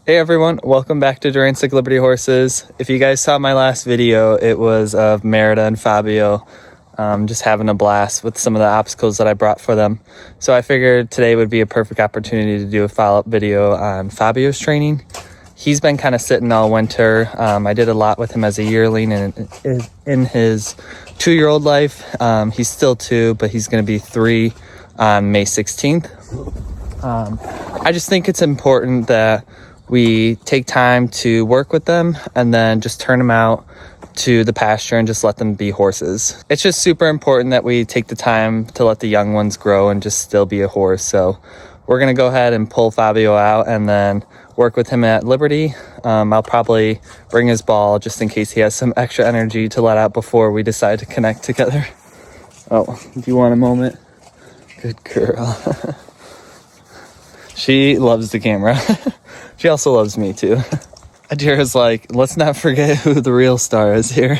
Hey everyone, welcome back to Durant Liberty Horses. If you guys saw my last video, it was of Merida and Fabio just having a blast with some of the obstacles that I brought for them. So I figured today would be a perfect opportunity to do a follow-up video on Fabio's training. He's been kind of sitting all winter. I did a lot with him as a yearling and in his 2-year-old life. He's still 2, but he's going to be 3 on May 16th. I just think it's important that we take time to work with them and then just turn them out to the pasture and just let them be horses. It's just super important that we take the time to let the young ones grow and just still be a horse. So we're going to go ahead and pull Fabio out and then work with him at Liberty. I'll probably bring his ball just in case he has some extra energy to let out before we decide to connect together. Oh, do you want a moment? Good girl. She loves the camera. She also loves me too. Adira's like, let's not forget who the real star is here.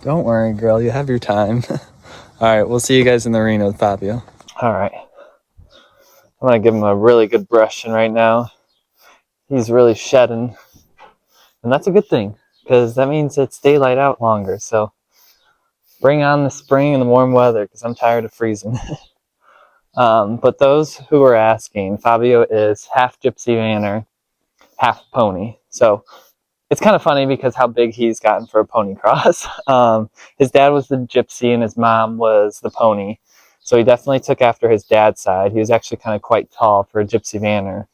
Don't worry, girl, you have your time. All right, we'll see you guys in the arena with Fabio. All right. I'm gonna give him a really good brushing right now. He's really shedding. And that's a good thing, because that means it's daylight out longer. So bring on the spring and the warm weather, because I'm tired of freezing. But those who are asking, Fabio is half Gypsy Vanner, half pony. So it's kind of funny because how big he's gotten for a pony cross. His dad was the Gypsy and his mom was the pony. So he definitely took after his dad's side. He was actually kind of quite tall for a Gypsy Vanner.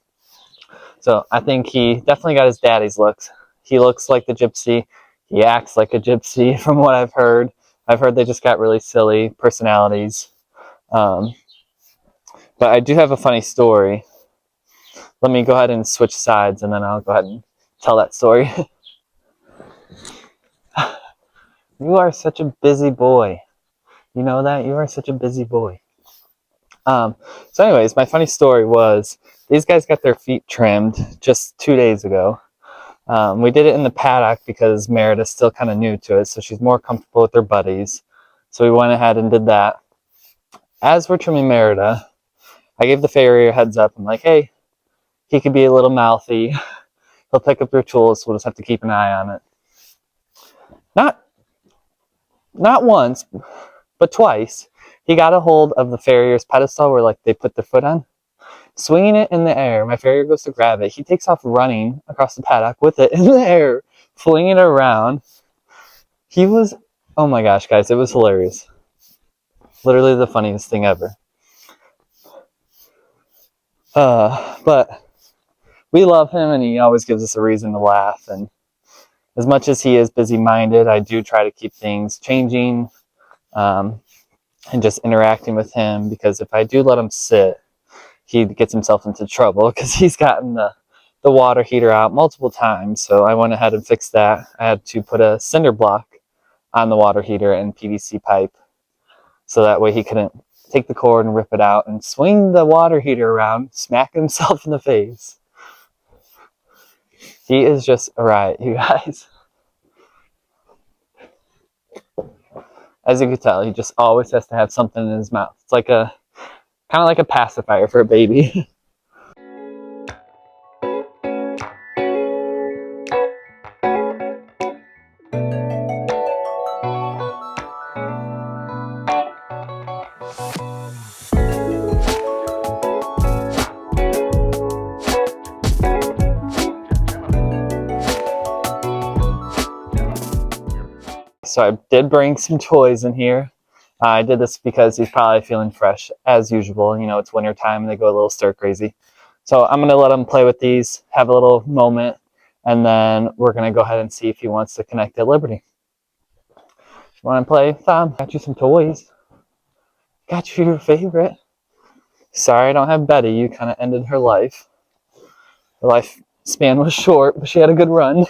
So I think he definitely got his daddy's looks. He looks like the Gypsy. He acts like a Gypsy from what I've heard. I've heard they just got really silly personalities. But I do have a funny story. Let me go ahead and switch sides and then I'll go ahead and tell that story. You are such a busy boy. You know that? You are such a busy boy. So anyways, my funny story was these guys got their feet trimmed just 2 days ago. We did it in the paddock because Merida's still kind of new to it, so she's more comfortable with her buddies. So we went ahead and did that. As we're trimming Merida, I gave the farrier a heads up. I'm like, hey, he could be a little mouthy. He'll pick up your tools, so we'll just have to keep an eye on it. Not once, but twice, he got a hold of the farrier's pedestal where like they put their foot on, swinging it in the air. My farrier goes to grab it. He takes off running across the paddock with it in the air, flinging it around. He was, oh my gosh, guys, it was hilarious. Literally the funniest thing ever. But we love him and he always gives us a reason to laugh. And as much as he is busy-minded, I do try to keep things changing and just interacting with him, because if I do let him sit, he gets himself into trouble because he's gotten the water heater out multiple times. So I went ahead and fixed that. I had to put a cinder block on the water heater and PVC pipe so that way he couldn't take the cord and rip it out and swing the water heater around, smack himself in the face. He is just a riot, you guys. As you can tell, he just always has to have something in his mouth. It's like kind of like a pacifier for a baby. So I did bring some toys in here. I did this because he's probably feeling fresh as usual. You know, it's winter time and they go a little stir crazy. So I'm going to let him play with these, have a little moment, and then we're going to go ahead and see if he wants to connect at Liberty. You want to play, Fab? Got you some toys. Got you your favorite. Sorry I don't have Betty. You kind of ended her life. Her lifespan was short, but she had a good run.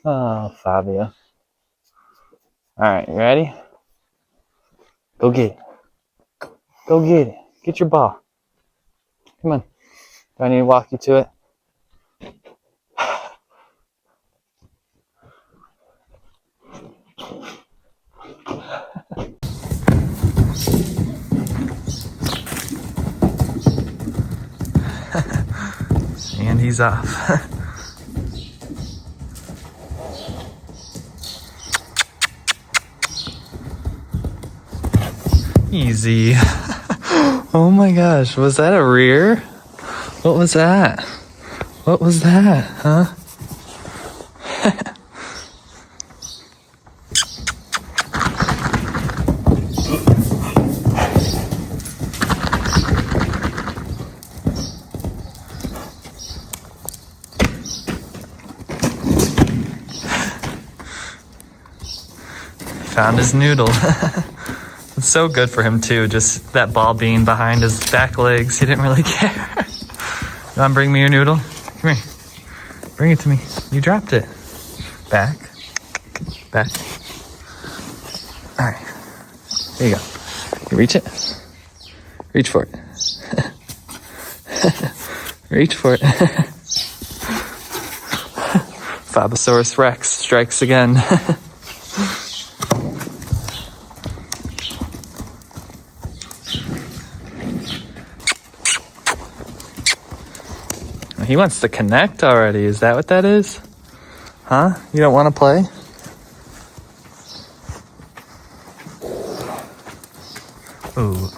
Oh, Fabio. All right, you ready? Go get it. Go get it. Get your ball. Come on. Do I need to walk you to it? And he's off. Easy. Oh my gosh, was that a rear? What was that? What was that, huh? Found his noodle. It's so good for him too, just that ball being behind his back legs. He didn't really care. You wanna bring me your noodle? Come here. Bring it to me. You dropped it. Back. Back. All right. Here you go. You reach it. Reach for it. Reach for it. Fabosaurus Rex strikes again. He wants to connect already. Is that what that is? Huh? You don't want to play? Ooh.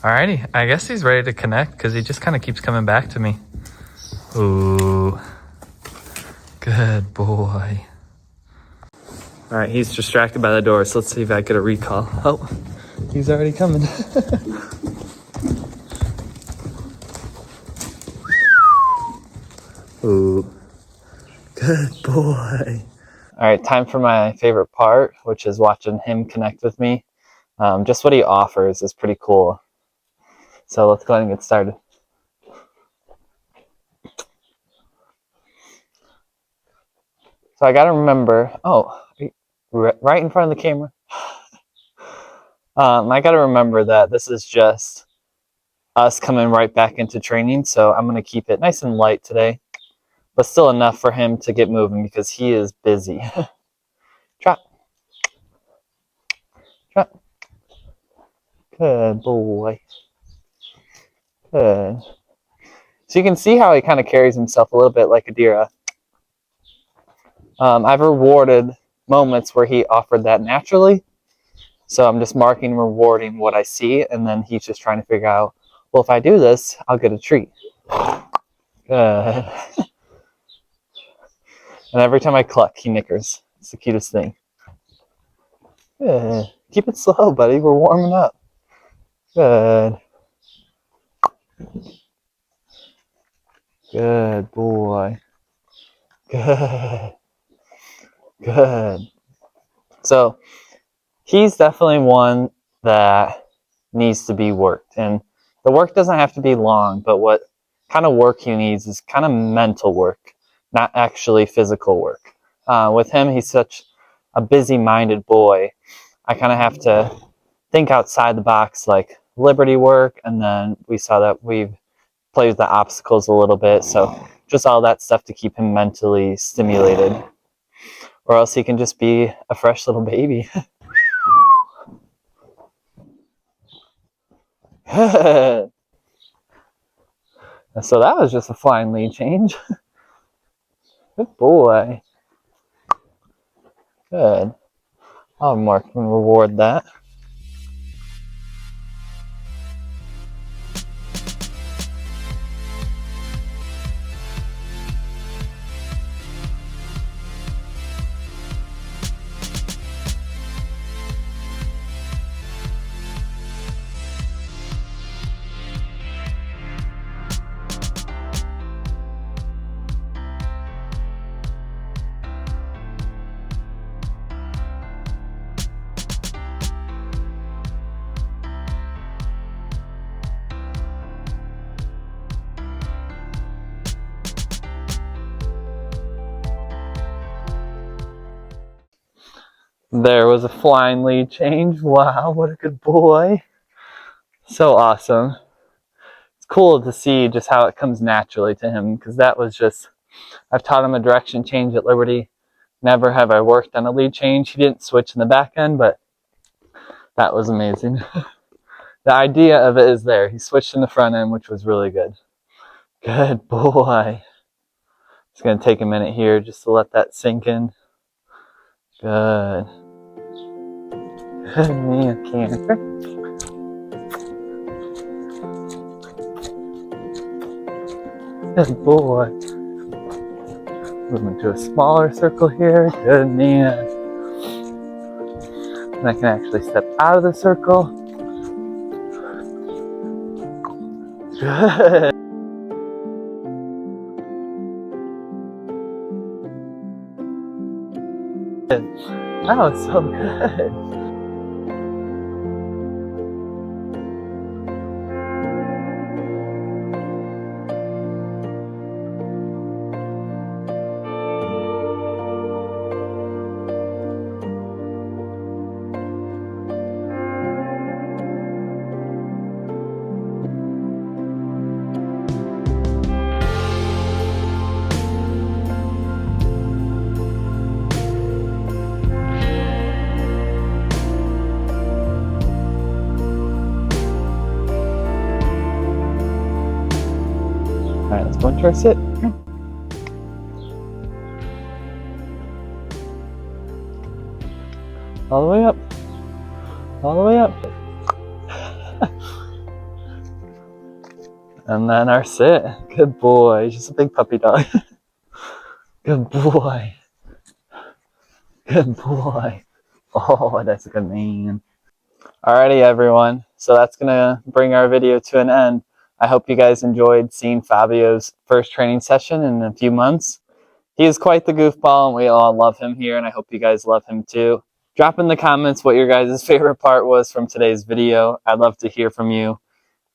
Alrighty, I guess he's ready to connect because he just kind of keeps coming back to me. Ooh. Good boy. Alright, he's distracted by the door, so let's see if I get a recall. Oh, he's already coming. Ooh. Good boy. Alright, time for my favorite part, which is watching him connect with me. Just what he offers is pretty cool. So let's go ahead and get started. So I gotta remember, right in front of the camera. I gotta remember that this is just us coming right back into training, so I'm gonna keep it nice and light today, but still enough for him to get moving because he is busy. Trot. Trot. Good boy. Good. So you can see how he kind of carries himself a little bit like a deer. I've rewarded moments where he offered that naturally. So I'm just marking and rewarding what I see, and then he's just trying to figure out, well, if I do this, I'll get a treat. Good. And every time I cluck, he nickers. It's the cutest thing. Good. Keep it slow, buddy. We're warming up. Good. Good boy. Good. Good. So he's definitely one that needs to be worked. And the work doesn't have to be long, but what kind of work he needs is kind of mental work, not actually physical work. With him, he's such a busy-minded boy. I kind of have to think outside the box, like liberty work, and then we saw that we've played with the obstacles a little bit, so just all that stuff to keep him mentally stimulated, or else he can just be a fresh little baby. So that was just a flying lead change. Good boy. Good. I'll mark and reward that. There was a flying lead change. Wow, what a good boy. So awesome. It's cool to see just how it comes naturally to him, because that was just, I've taught him a direction change at Liberty Never have I worked on a lead change. He didn't switch in the back end, but that was amazing. The idea of it is there. He switched in the front end, which was really good. Good boy. It's going to take a minute here just to let that sink in. Good. Good man, Cancer. Good boy. Moving to a smaller circle here. Good man. And I can actually step out of the circle. Good. That was so good. All right, let's go into our sit. All the way up. All the way up. And then our sit. Good boy. He's just a big puppy dog. Good boy. Good boy. Oh, that's a good man. Alrighty, everyone. So that's going to bring our video to an end. I hope you guys enjoyed seeing Fabio's first training session in a few months. He is quite the goofball, and we all love him here, and I hope you guys love him too. Drop in the comments what your guys' favorite part was from today's video. I'd love to hear from you.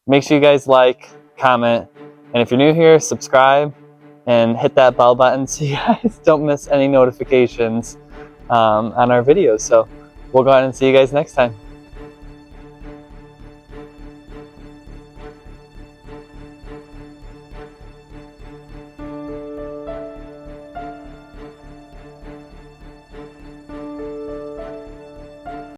Make sure you guys like, comment, and if you're new here, subscribe and hit that bell button so you guys don't miss any notifications on our videos. So we'll go ahead and see you guys next time.